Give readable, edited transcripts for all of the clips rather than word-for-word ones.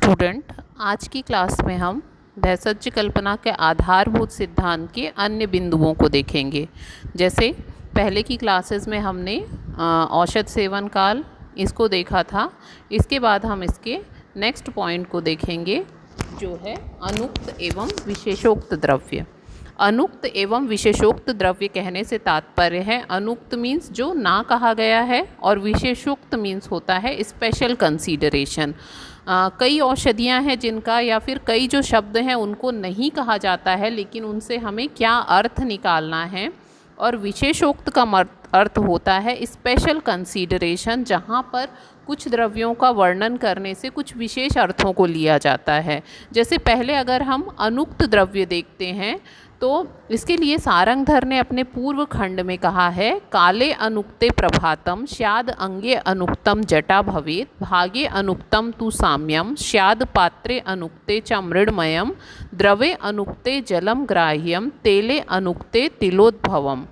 Student, आज की class में हम भेषज कल्पना के आधारभूत सिद्धांत के अन्य बिंदुओं को देखेंगे। जैसे पहले की क्लासेस में हमने औषध सेवन काल इसको देखा था। इसके बाद हम इसके नेक्स्ट पॉइंट को देखेंगे जो है अनुक्त एवं विशेषोक्त द्रव्य। अनुक्त एवं विशेषोक्त द्रव्य कहने से तात्पर्य है, अनुक्त मीन्स जो ना कहा गया है और विशेषोक्त मीन्स होता है स्पेशल कंसीडरेशन। कई औषधियाँ हैं जिनका या फिर कई जो शब्द हैं उनको नहीं कहा जाता है, लेकिन उनसे हमें क्या अर्थ निकालना है। और विशेषोक्त का अर्थ होता है स्पेशल कंसीडरेशन, जहाँ पर कुछ द्रव्यों का वर्णन करने से कुछ विशेष अर्थों को लिया जाता है। जैसे पहले अगर हम अनुक्त द्रव्य देखते हैं तो इसके लिए सारंगधर ने अपने पूर्व खंड में कहा है, काले अनुक्ते प्रभातम स्याद अंगे अनुक्तम जटा भवेत भागे अनुक्तम तु साम्यम स्याद पात्रे अनुक्ते च मृण्मयम द्रवे अनुक्ते जलम ग्राह्यम तेले अनुक्ते तिलोद्भवम।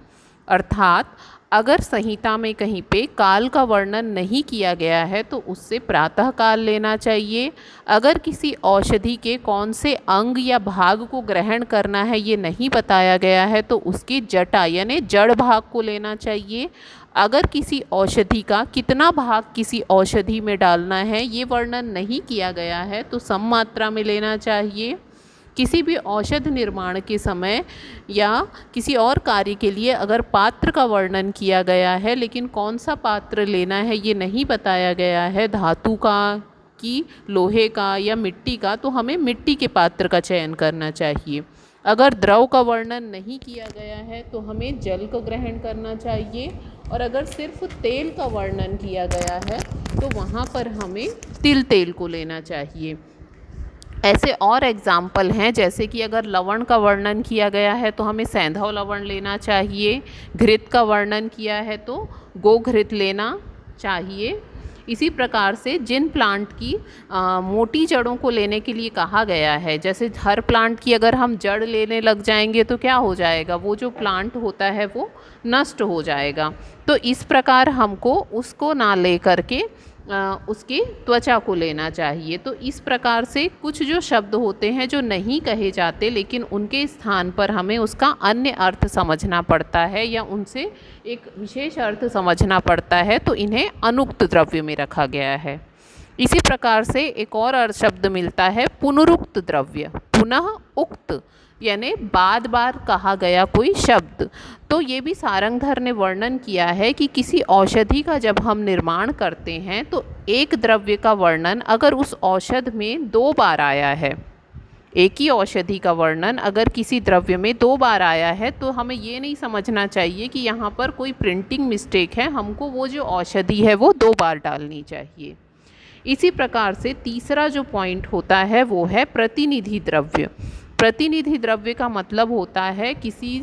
अर्थात अगर संहिता में कहीं पे काल का वर्णन नहीं किया गया है तो उससे प्रातः काल लेना चाहिए। अगर किसी औषधि के कौन से अंग या भाग को ग्रहण करना है ये नहीं बताया गया है तो उसकी जटा यानी जड़ भाग को लेना चाहिए। अगर किसी औषधि का कितना भाग किसी औषधि में डालना है ये वर्णन नहीं किया गया है तो सम मात्रा में लेना चाहिए। किसी भी औषध निर्माण के समय या किसी और कार्य के लिए अगर पात्र का वर्णन किया गया है लेकिन कौन सा पात्र लेना है ये नहीं बताया गया है, धातु का कि लोहे का या मिट्टी का, तो हमें मिट्टी के पात्र का चयन करना चाहिए। अगर द्रव का वर्णन नहीं किया गया है तो हमें जल को ग्रहण करना चाहिए। और अगर सिर्फ तेल का वर्णन किया गया है तो वहाँ पर हमें तिल तेल को लेना चाहिए। ऐसे और एग्ज़ाम्पल हैं, जैसे कि अगर लवण का वर्णन किया गया है तो हमें सैंधव लवण लेना चाहिए। घृत का वर्णन किया है तो गोघृत लेना चाहिए। इसी प्रकार से जिन प्लांट की मोटी जड़ों को लेने के लिए कहा गया है, जैसे हर प्लांट की अगर हम जड़ लेने लग जाएंगे तो क्या हो जाएगा, वो जो प्लांट होता है वो नष्ट हो जाएगा। तो इस प्रकार हमको उसको ना ले करके उसकी त्वचा को लेना चाहिए। तो इस प्रकार से कुछ जो शब्द होते हैं जो नहीं कहे जाते लेकिन उनके स्थान पर हमें उसका अन्य अर्थ समझना पड़ता है या उनसे एक विशेष अर्थ समझना पड़ता है, तो इन्हें अनुक्त द्रव्य में रखा गया है। इसी प्रकार से एक और शब्द मिलता है पुनरुक्त द्रव्य। पुनः उक्त यानी बार बार कहा गया कोई शब्द। तो ये भी सारंगधर ने वर्णन किया है कि किसी औषधि का जब हम निर्माण करते हैं तो एक द्रव्य का वर्णन अगर उस औषध में 2 बार आया है, एक ही औषधि का वर्णन अगर किसी द्रव्य में 2 बार आया है तो हमें ये नहीं समझना चाहिए कि यहाँ पर कोई प्रिंटिंग मिस्टेक है, हमको वो जो औषधि है वो 2 बार डालनी चाहिए। इसी प्रकार से तीसरा जो पॉइंट होता है वो है प्रतिनिधि द्रव्य। प्रतिनिधि द्रव्य का मतलब होता है किसी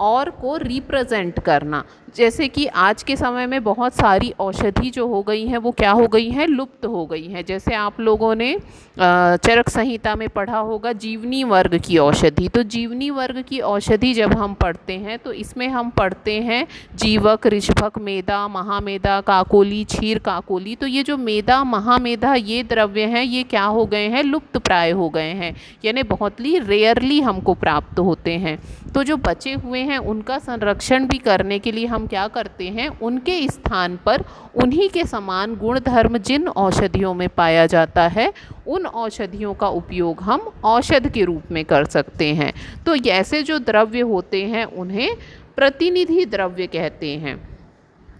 और को रिप्रेजेंट करना। जैसे कि आज के समय में बहुत सारी औषधि जो हो गई हैं वो क्या हो गई हैं, लुप्त हो गई हैं। जैसे आप लोगों ने चरक संहिता में पढ़ा होगा जीवनी वर्ग की औषधि। तो जीवनी वर्ग की औषधि जब हम पढ़ते हैं तो इसमें हम पढ़ते हैं जीवक, ऋषभक, मेदा, महामेदा, काकोली, क्षीर काकोली। तो ये जो मेदा, महामेदा ये द्रव्य हैं ये क्या हो गए हैं, लुप्त प्राय हो गए हैं, यानी बहुत ही रेयरली हमको प्राप्त होते हैं। तो जो बचे हुए हैं उनका संरक्षण भी करने के लिए हम क्या करते हैं, उनके स्थान पर उन्हीं के समान गुण धर्म जिन औषधियों में पाया जाता है उन औषधियों का उपयोग हम औषध के रूप में कर सकते हैं। तो ऐसे जो द्रव्य होते हैं उन्हें प्रतिनिधि द्रव्य कहते हैं।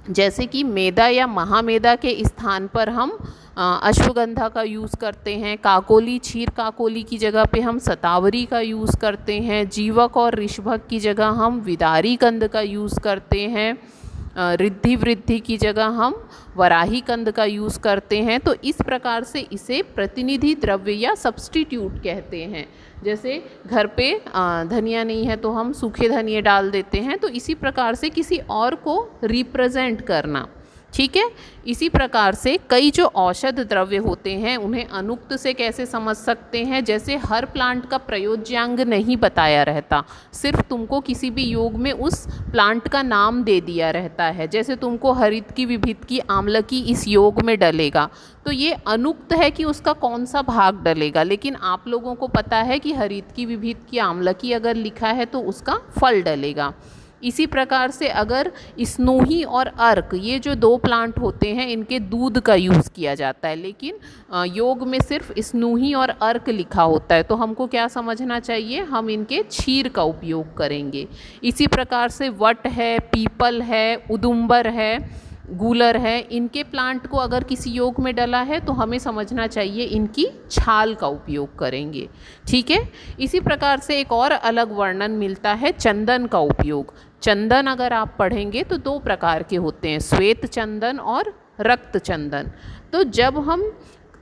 जैसे कि मेदा या महामेदा के स्थान पर हम अश्वगंधा का यूज़ करते हैं, काकोली, क्षीर काकोली की जगह पे हम सतावरी का यूज़ करते हैं, जीवक और ऋषभक की जगह हम विदारी कंद का यूज़ करते हैं, रिद्धि वृद्धि की जगह हम वराही कंद का यूज़ करते हैं। तो इस प्रकार से इसे प्रतिनिधि द्रव्य या सब्स्टिट्यूट कहते हैं। जैसे घर पे धनिया नहीं है तो हम सूखे धनिए डाल देते हैं। तो इसी प्रकार से किसी और को रिप्रेजेंट करना, ठीक है। इसी प्रकार से कई जो औषध द्रव्य होते हैं उन्हें अनुक्त से कैसे समझ सकते हैं, जैसे हर प्लांट का प्रयोज्यांग नहीं बताया रहता, सिर्फ तुमको किसी भी योग में उस प्लांट का नाम दे दिया रहता है। जैसे तुमको हरित की विभित की आम्लकी इस योग में डलेगा, तो ये अनुक्त है कि उसका कौन सा भाग डलेगा, लेकिन आप लोगों को पता है कि हरित की विभित की आम्लकी अगर लिखा है तो उसका फल डलेगा। इसी प्रकार से अगर स्नोही और अर्क, ये जो दो प्लांट होते हैं, इनके दूध का यूज़ किया जाता है, लेकिन योग में सिर्फ स्नोही और अर्क लिखा होता है, तो हमको क्या समझना चाहिए, हम इनके क्षीर का उपयोग करेंगे। इसी प्रकार से वट है, पीपल है, उदुम्बर है, गूलर है, इनके प्लांट को अगर किसी योग में डला है तो हमें समझना चाहिए इनकी छाल का उपयोग करेंगे। ठीक है। इसी प्रकार से एक और अलग वर्णन मिलता है चंदन का उपयोग। चंदन अगर आप पढ़ेंगे तो दो प्रकार के होते हैं, श्वेत चंदन और रक्त चंदन। तो जब हम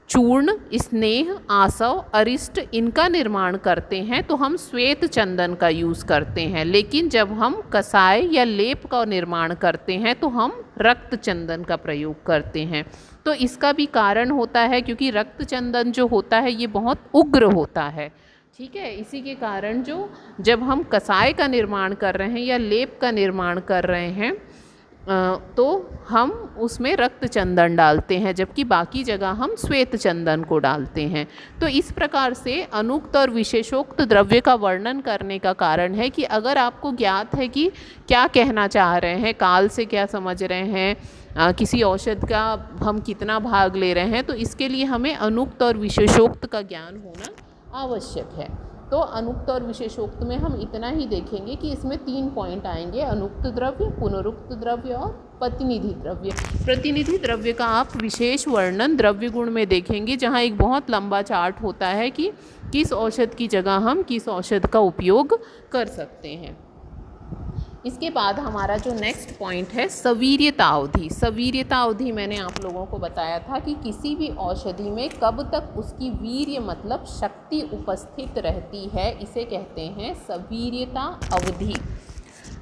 चूर्ण, स्नेह, आसव, अरिष्ट इनका निर्माण करते हैं तो हम श्वेत चंदन का यूज़ करते हैं, लेकिन जब हम कसाय या लेप का निर्माण करते हैं तो हम रक्त चंदन का प्रयोग करते हैं। तो इसका भी कारण होता है, क्योंकि रक्त चंदन जो होता है ये बहुत उग्र होता है। ठीक है। इसी के कारण जब हम कसाय का निर्माण कर रहे हैं या लेप का निर्माण कर रहे हैं तो हम उसमें रक्त चंदन डालते हैं, जबकि बाकी जगह हम श्वेत चंदन को डालते हैं। तो इस प्रकार से अनुक्त और विशेषोक्त द्रव्य का वर्णन करने का कारण है कि अगर आपको ज्ञात है कि क्या कहना चाह रहे हैं, काल से क्या समझ रहे हैं, किसी औषध का हम कितना भाग ले रहे हैं, तो इसके लिए हमें अनुक्त और विशेषोक्त का ज्ञान होना आवश्यक है। तो अनुक्त और विशेषोक्त में हम इतना ही देखेंगे कि इसमें 3 पॉइंट आएंगे, अनुक्त द्रव्य, पुनरुक्त द्रव्य और प्रतिनिधि द्रव्य। प्रतिनिधि द्रव्य का आप विशेष वर्णन द्रव्य गुण में देखेंगे, जहाँ एक बहुत लंबा चार्ट होता है कि किस औषध की जगह हम किस औषध का उपयोग कर सकते हैं। इसके बाद हमारा जो नेक्स्ट पॉइंट है सवीर्यता अवधि। सवीर्यता अवधि मैंने आप लोगों को बताया था कि किसी भी औषधि में कब तक उसकी वीर्य मतलब शक्ति उपस्थित रहती है, इसे कहते हैं सवीर्यता अवधि।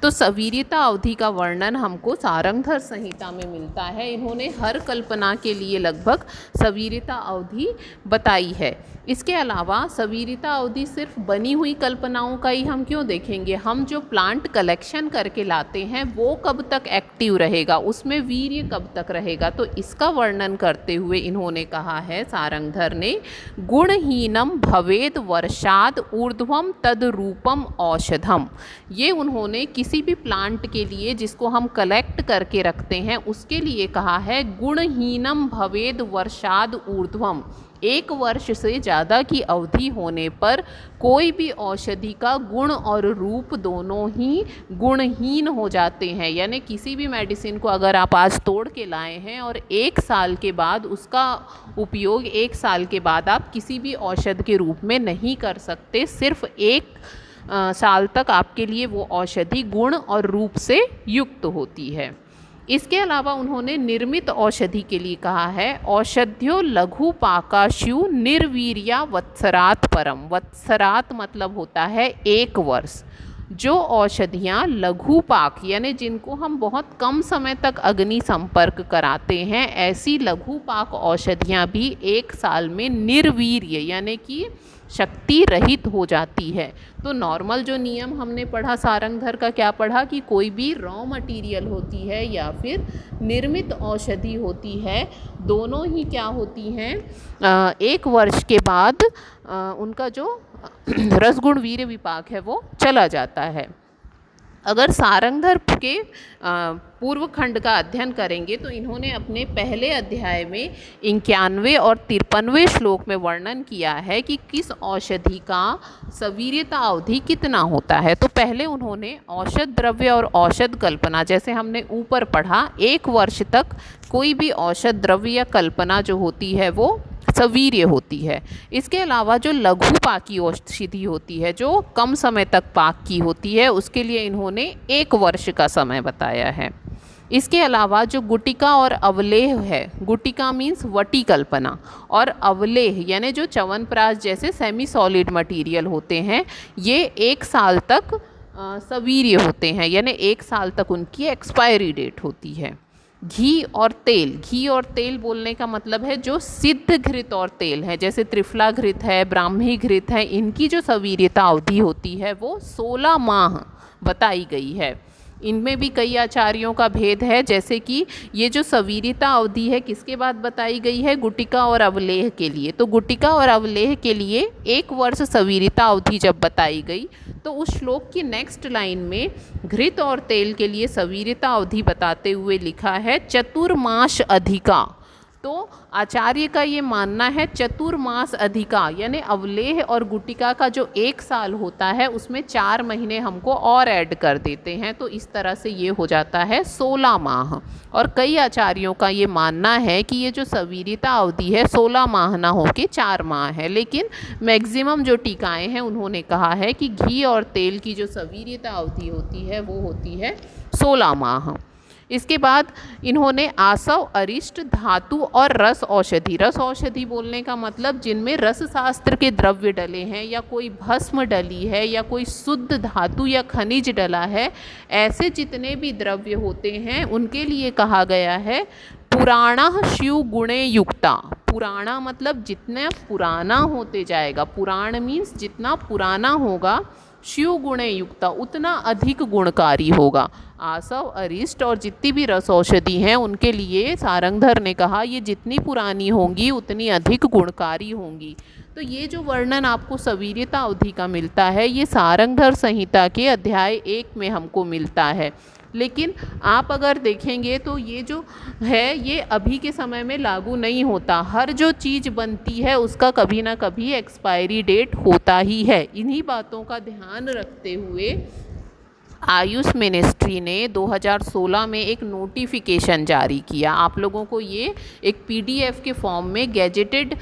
तो सवीर्यता अवधि का वर्णन हमको सारंगधर संहिता में मिलता है। इन्होंने हर कल्पना के लिए लगभग सवीर्यता अवधि बताई है। इसके अलावा सवीर्यता अवधि सिर्फ बनी हुई कल्पनाओं का ही हम क्यों देखेंगे, हम जो प्लांट कलेक्शन करके लाते हैं वो कब तक एक्टिव रहेगा, उसमें वीर्य कब तक रहेगा, तो इसका वर्णन करते हुए इन्होंने कहा है सारंगधर ने, गुणहीनम भवेद वर्षाद ऊर्ध्वम तद रूपम औषधम। ये उन्होंने किसी भी प्लांट के लिए जिसको हम कलेक्ट करके रखते हैं उसके लिए कहा है गुणहीनम भवेद वर्षाद ऊर्ध्वम। 1 वर्ष से ज़्यादा की अवधि होने पर कोई भी औषधि का गुण और रूप दोनों ही गुणहीन हो जाते हैं। यानी किसी भी मेडिसिन को अगर आप आज तोड़ के लाए हैं और 1 साल के बाद उसका उपयोग 1 साल के बाद आप किसी भी औषध के रूप में नहीं कर सकते। सिर्फ 1 साल तक आपके लिए वो औषधि गुण और रूप से युक्त होती है। इसके अलावा उन्होंने निर्मित औषधि के लिए कहा है औषध्यो लघु पाकाशु निर्वीर्या वत्सरात परम। वत्सरात मतलब होता है 1 वर्ष। जो औषधियाँ लघु पाक यानी जिनको हम बहुत कम समय तक अग्नि संपर्क कराते हैं, ऐसी लघु पाक औषधियाँ भी 1 साल में निर्वीर्य यानी कि शक्ति रहित हो जाती है। तो नॉर्मल जो नियम हमने पढ़ा सारंगधर का क्या पढ़ा कि कोई भी रॉ मटेरियल होती है या फिर निर्मित औषधि होती है, दोनों ही क्या होती हैं 1 वर्ष के बाद उनका जो रसगुण वीर्य विपाक है वो चला जाता है। अगर सारंगधर के पूर्व खंड का अध्ययन करेंगे तो इन्होंने अपने पहले अध्याय में 91 और 53वें श्लोक में वर्णन किया है कि किस औषधि का सवीर्यता अवधि कितना होता है। तो पहले उन्होंने औषध द्रव्य और औषध कल्पना, जैसे हमने ऊपर पढ़ा, 1 वर्ष तक कोई भी औषध द्रव्य या कल्पना जो होती है वो सवीर्य होती है। इसके अलावा जो लघु पाकी औषधि होती है जो कम समय तक पाक की होती है, उसके लिए इन्होंने 1 वर्ष का समय बताया है। इसके अलावा जो गुटिका और अवलेह है, गुटिका मीन्स वटी कल्पना और अवलेह यानी जो च्यवनप्राश जैसे सेमी सॉलिड मटेरियल होते हैं, ये 1 साल तक सवीर्य होते हैं, यानी 1 साल तक उनकी एक्सपायरी डेट होती है। घी और तेल, घी और तेल बोलने का मतलब है जो सिद्ध घृत और तेल है, जैसे त्रिफला घृत है, ब्राह्मी घृत है, इनकी जो सवीर्यता अवधि होती है वो 16 माह बताई गई है। इनमें भी कई आचार्यों का भेद है, जैसे कि ये जो सवीर्यता अवधि है किसके बाद बताई गई है, गुटिका और अवलेह के लिए। तो गुटिका और अवलेह के लिए 1 वर्ष सवीर्यता अवधि जब बताई गई तो उस श्लोक की नेक्स्ट लाइन में घृत और तेल के लिए सवीर्यता अवधि बताते हुए लिखा है चतुर्मास अधिका। तो आचार्य का ये मानना है चतुर्मास अधिका, यानी अवलेह और गुटिका का जो 1 साल होता है उसमें 4 महीने हमको और ऐड कर देते हैं, तो इस तरह से ये हो जाता है 16 माह। और कई आचार्यों का ये मानना है कि ये जो सवीर्यता अवधि है 16 माह ना हो के 4 माह है, लेकिन मैक्सिमम जो टीकाएँ हैं उन्होंने कहा है कि घी और तेल की जो सवीर्यता अवधि होती है वो होती है 16 माह। इसके बाद इन्होंने आसव, अरिष्ट, धातु और रस औषधि, रस औषधि बोलने का मतलब जिनमें रस शास्त्र के द्रव्य डले हैं या कोई भस्म डली है या कोई शुद्ध धातु या खनिज डला है, ऐसे जितने भी द्रव्य होते हैं उनके लिए कहा गया है पुराणा शिव गुणे युक्ता। पुराणा मतलब जितना पुराना होते जाएगा, पुराण मीन्स जितना पुराना होगा, शिव गुणे युक्ता उतना अधिक गुणकारी होगा। आसव, अरिष्ट और जितनी भी रस औषधि हैं उनके लिए सारंगधर ने कहा ये जितनी पुरानी होंगी उतनी अधिक गुणकारी होंगी। तो ये जो वर्णन आपको सवीर्यता अवधि का मिलता है ये सारंगधर संहिता के अध्याय 1 में हमको मिलता है। लेकिन आप अगर देखेंगे तो ये जो है ये अभी के समय में लागू नहीं होता। हर जो चीज़ बनती है उसका कभी ना कभी एक्सपायरी डेट होता ही है। इन्हीं बातों का ध्यान रखते हुए आयुष मिनिस्ट्री ने 2016 में एक नोटिफिकेशन जारी किया। आप लोगों को ये एक पीडीएफ के फॉर्म में गैजेटेड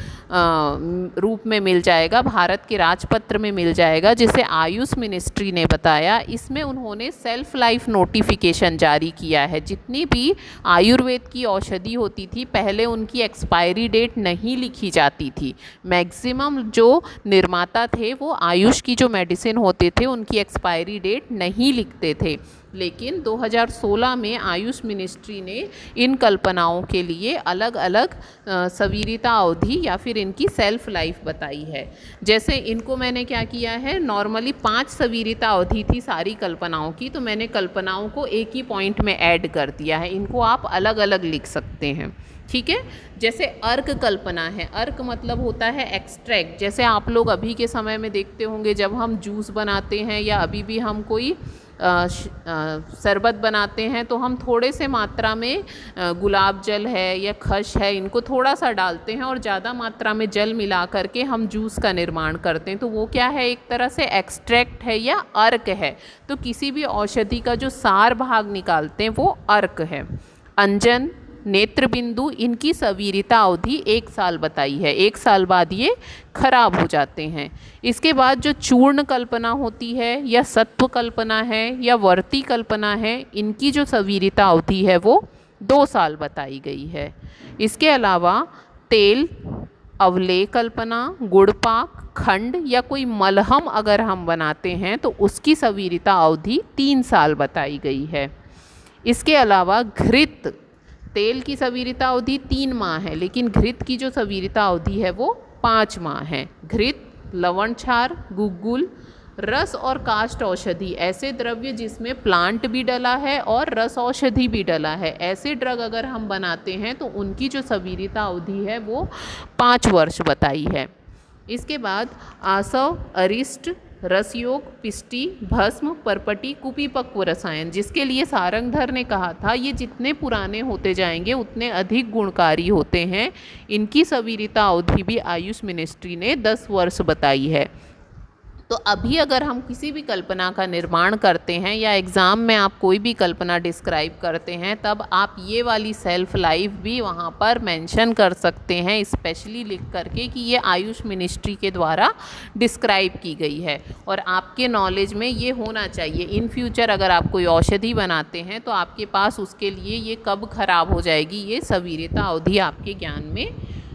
रूप में मिल जाएगा, भारत के राजपत्र में मिल जाएगा, जिसे आयुष मिनिस्ट्री ने बताया। इसमें उन्होंने सेल्फ लाइफ नोटिफिकेशन जारी किया है। जितनी भी आयुर्वेद की औषधि होती थी पहले उनकी एक्सपायरी डेट नहीं लिखी जाती थी। मैक्सिमम जो निर्माता थे वो आयुष की जो मेडिसिन होते थे उनकी एक्सपायरी डेट नहीं लिखते थे, लेकिन 2016 में आयुष मिनिस्ट्री ने इन कल्पनाओं के लिए अलग अलग सवीर्यता अवधि या फिर इनकी सेल्फ लाइफ बताई है। जैसे इनको मैंने क्या किया है, नॉर्मली 5 सवीर्यता अवधि थी सारी कल्पनाओं की, तो मैंने कल्पनाओं को एक ही पॉइंट में ऐड कर दिया है। इनको आप अलग अलग लिख सकते हैं, ठीक है। जैसे अर्क कल्पना है, अर्क मतलब होता है एक्सट्रैक्ट। जैसे आप लोग अभी के समय में देखते होंगे जब हम जूस बनाते हैं या अभी भी हम कोई शरबत बनाते हैं तो हम थोड़े से मात्रा में गुलाब जल है या खश है इनको थोड़ा सा डालते हैं और ज़्यादा मात्रा में जल मिला करके हम जूस का निर्माण करते हैं। तो वो क्या है, एक तरह से एक्सट्रैक्ट है या अर्क है। तो किसी भी औषधि का जो सार भाग निकालते हैं वो अर्क है। अंजन, नेत्र बिंदु, इनकी सवीर्यता अवधि 1 साल बताई है। 1 साल बाद ये खराब हो जाते हैं। इसके बाद जो चूर्ण कल्पना होती है या सत्व कल्पना है या वर्ती कल्पना है, इनकी जो सवीर्यता अवधि है वो 2 साल बताई गई है। इसके अलावा तेल, अवलेह कल्पना, गुड़पाक, खंड या कोई मलहम अगर हम बनाते हैं तो उसकी सवीर्यता अवधि 3 साल बताई गई है। इसके अलावा घृत, तेल की सवीर्यता अवधि 3 माह है, लेकिन घृत की जो सवीर्यता अवधि है वो 5 माह है। घृत, लवण क्षार, गुग्गुल, रस और काष्ठ औषधि, ऐसे द्रव्य जिसमें प्लांट भी डला है और रस औषधि भी डला है, ऐसे ड्रग अगर हम बनाते हैं तो उनकी जो सवीर्यता अवधि है वो 5 वर्ष बताई है। इसके बाद आसव, अरिष्ट, रसयोग, पिष्टि, भस्म, परपटी, कुपिपक्व रसायन, जिसके लिए सारंगधर ने कहा था ये जितने पुराने होते जाएंगे उतने अधिक गुणकारी होते हैं, इनकी सवीर्यता अवधि भी आयुष मिनिस्ट्री ने 10 वर्ष बताई है। तो अभी अगर हम किसी भी कल्पना का निर्माण करते हैं या एग्ज़ाम में आप कोई भी कल्पना डिस्क्राइब करते हैं तब आप ये वाली सेल्फ लाइफ भी वहाँ पर मेंशन कर सकते हैं, स्पेशली लिख करके कि ये आयुष मिनिस्ट्री के द्वारा डिस्क्राइब की गई है। और आपके नॉलेज में ये होना चाहिए, इन फ्यूचर अगर आप कोई औषधि बनाते हैं तो आपके पास उसके लिए ये कब खराब हो जाएगी ये सवीर्यता अवधि आपके ज्ञान में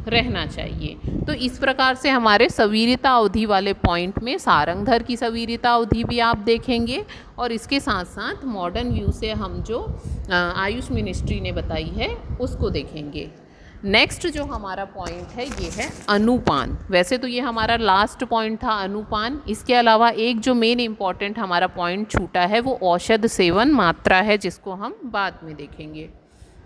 रहना चाहिए। तो इस प्रकार से हमारे सवीरता अवधि वाले पॉइंट में सारंगधर की सवीरता अवधि भी आप देखेंगे और इसके साथ साथ मॉडर्न व्यू से हम जो आयुष मिनिस्ट्री ने बताई है उसको देखेंगे। नेक्स्ट जो हमारा पॉइंट है ये है अनुपान। वैसे तो ये हमारा लास्ट पॉइंट था अनुपान। इसके अलावा एक जो मेन इम्पॉर्टेंट हमारा पॉइंट छूटा है वो औषध सेवन मात्रा है, जिसको हम बाद में देखेंगे।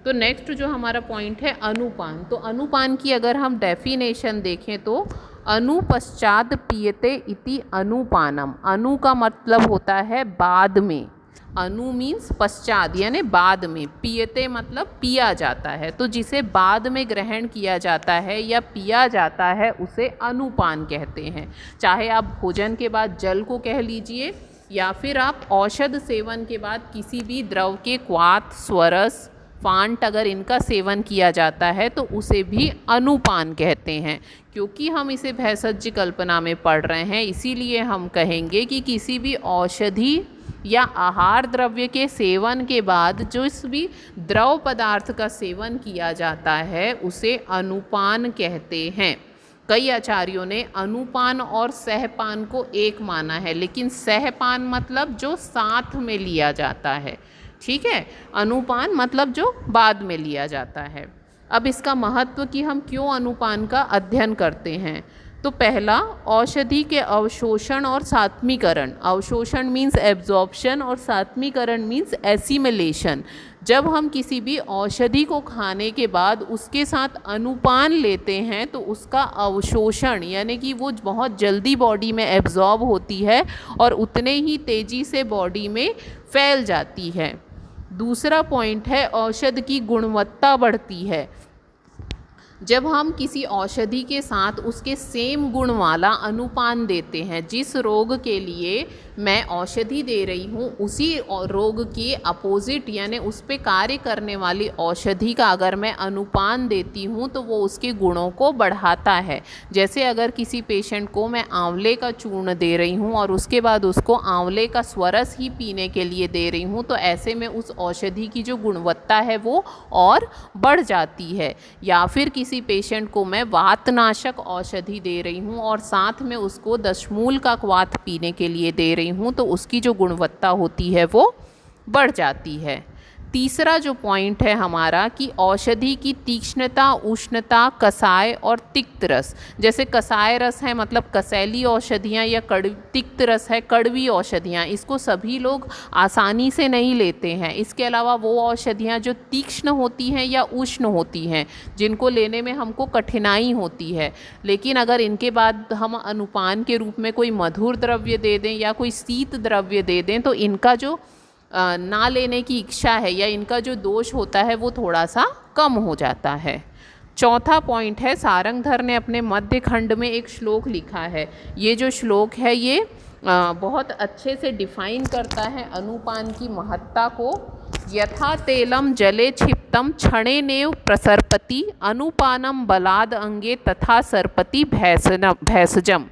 तो नेक्स्ट जो हमारा पॉइंट है अनुपान। तो अनुपान की अगर हम डेफिनेशन देखें तो अनुपश्चात पीयते इति अनुपानम। अनु का मतलब होता है बाद में, अनु मीन्स पश्चात यानी बाद में, पीयते मतलब पिया जाता है। तो जिसे बाद में ग्रहण किया जाता है या पिया जाता है उसे अनुपान कहते हैं। चाहे आप भोजन के बाद जल को कह लीजिए या फिर आप औषध सेवन के बाद किसी भी द्रव के क्वाथ, स्वरस, फांट अगर इनका सेवन किया जाता है तो उसे भी अनुपान कहते हैं। क्योंकि हम इसे भेषज कल्पना में पढ़ रहे हैं इसीलिए हम कहेंगे कि किसी भी औषधि या आहार द्रव्य के सेवन के बाद जो इस भी द्रव पदार्थ का सेवन किया जाता है उसे अनुपान कहते हैं। कई आचार्यों ने अनुपान और सहपान को एक माना है, लेकिन सहपान मतलब जो साथ में लिया जाता है, ठीक है। अनुपान मतलब जो बाद में लिया जाता है। अब इसका महत्व कि हम क्यों अनुपान का अध्ययन करते हैं। तो पहला, औषधि के अवशोषण और सात्मीकरण। अवशोषण मीन्स एब्जॉर्प्शन और सात्मीकरण मीन्स एसिमिलेशन। जब हम किसी भी औषधि को खाने के बाद उसके साथ अनुपान लेते हैं तो उसका अवशोषण यानी कि वो बहुत जल्दी बॉडी में एब्जॉर्ब होती है और उतने ही तेज़ी से बॉडी में फैल जाती है। दूसरा पॉइंट है औषध की गुणवत्ता बढ़ती है। जब हम किसी औषधि के साथ उसके सेम गुण वाला अनुपान देते हैं, जिस रोग के लिए मैं औषधि दे रही हूँ उसी रोग के अपोजिट यानी उस पे कार्य करने वाली औषधि का अगर मैं अनुपान देती हूँ तो वो उसके गुणों को बढ़ाता है। जैसे अगर किसी पेशेंट को मैं आंवले का चूर्ण दे रही हूँ और उसके बाद उसको आंवले का स्वरस ही पीने के लिए दे रही हूँ तो ऐसे में उस औषधि की जो गुणवत्ता है वो और बढ़ जाती है। या फिर किसी पेशेंट को मैं वातनाशक औषधि दे रही हूँ और साथ में उसको दशमूल का क्वाथ पीने के लिए दे रही हूँ तो उसकी जो गुणवत्ता होती है वो बढ़ जाती है। तीसरा जो पॉइंट है हमारा कि औषधि की तीक्ष्णता, उष्णता, कसाय और तिक्त रस। जैसे कसाय रस है मतलब कसैली औषधियाँ या तिक्त रस है कड़वी औषधियाँ, इसको सभी लोग आसानी से नहीं लेते हैं। इसके अलावा वो औषधियाँ जो तीक्ष्ण होती हैं या उष्ण होती हैं जिनको लेने में हमको कठिनाई होती है, लेकिन अगर इनके बाद हम अनुपान के रूप में कोई मधुर द्रव्य दे दें या कोई शीत द्रव्य दे दें तो इनका जो ना लेने की इच्छा है या इनका जो दोष होता है वो थोड़ा सा कम हो जाता है। चौथा पॉइंट है, सारंगधर ने अपने मध्य खंड में एक श्लोक लिखा है। ये जो श्लोक है ये बहुत अच्छे से डिफाइन करता है अनुपान की महत्ता को। यथा तेलम जले क्षिप्तम क्षणेनेव प्रसरपति अनुपानम बलाद अंगे तथा सरपति भैषजम।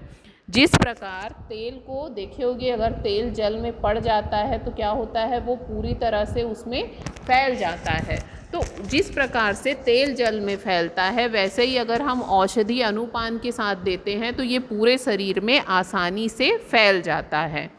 जिस प्रकार तेल को देखे होगे, अगर तेल जल में पड़ जाता है तो क्या होता है वो पूरी तरह से उसमें फैल जाता है। तो जिस प्रकार से तेल जल में फैलता है वैसे ही अगर हम औषधि अनुपान के साथ देते हैं तो ये पूरे शरीर में आसानी से फैल जाता है।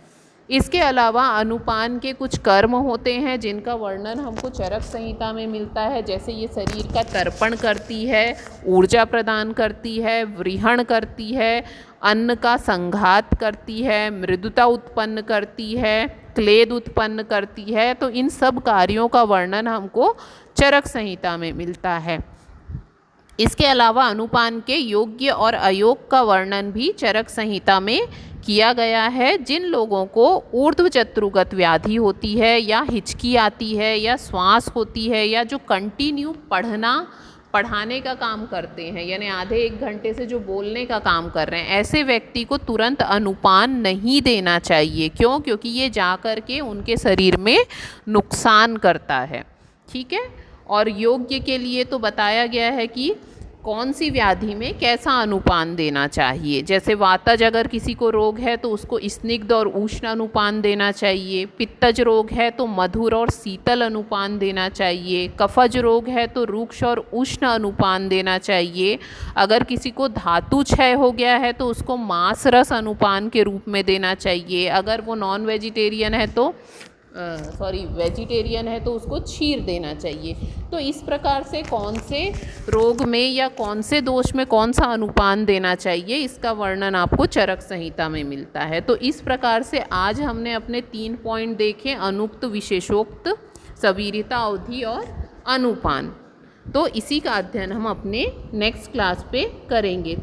इसके अलावा अनुपान के कुछ कर्म होते हैं जिनका वर्णन हमको चरक संहिता में मिलता है। जैसे ये शरीर का तर्पण करती है, ऊर्जा प्रदान करती है, व्रीहण करती है, अन्न का संघात करती है, मृदुता उत्पन्न करती है, क्लेद उत्पन्न करती है। तो इन सब कार्यों का वर्णन हमको चरक संहिता में मिलता है। इसके अलावा अनुपान के योग्य और अयोग का वर्णन भी चरक संहिता में किया गया है। जिन लोगों को ऊर्ध्व चतुर्गत व्याधि होती है या हिचकी आती है या श्वास होती है या जो कंटिन्यू पढ़ाने का काम करते हैं यानी आधे एक घंटे से जो बोलने का काम कर रहे हैं, ऐसे व्यक्ति को तुरंत अनुपान नहीं देना चाहिए। क्यों? क्योंकि ये जा कर के उनके शरीर में नुकसान करता है। ठीक है। और योग्य के लिए तो बताया गया है कि कौन सी व्याधि में कैसा अनुपान देना चाहिए। जैसे वातज अगर किसी को रोग है तो उसको स्निग्ध और उष्ण अनुपान देना चाहिए। पित्तज रोग है तो मधुर और शीतल अनुपान देना चाहिए। कफज रोग है तो रुक्ष और उष्ण अनुपान देना चाहिए। अगर किसी को धातु क्षय हो गया है तो उसको मांस रस अनुपान के रूप में देना चाहिए। अगर वो नॉन वेजिटेरियन है तो वेजिटेरियन है तो उसको क्षीर देना चाहिए। तो इस प्रकार से कौन से रोग में या कौन से दोष में कौन सा अनुपान देना चाहिए, इसका वर्णन आपको चरक संहिता में मिलता है। तो इस प्रकार से आज हमने अपने 3 पॉइंट देखे, अनुक्त, विशेषोक्त, सवीरिता अवधि और अनुपान। तो इसी का अध्ययन हम अपने नेक्स्ट क्लास पे करेंगे।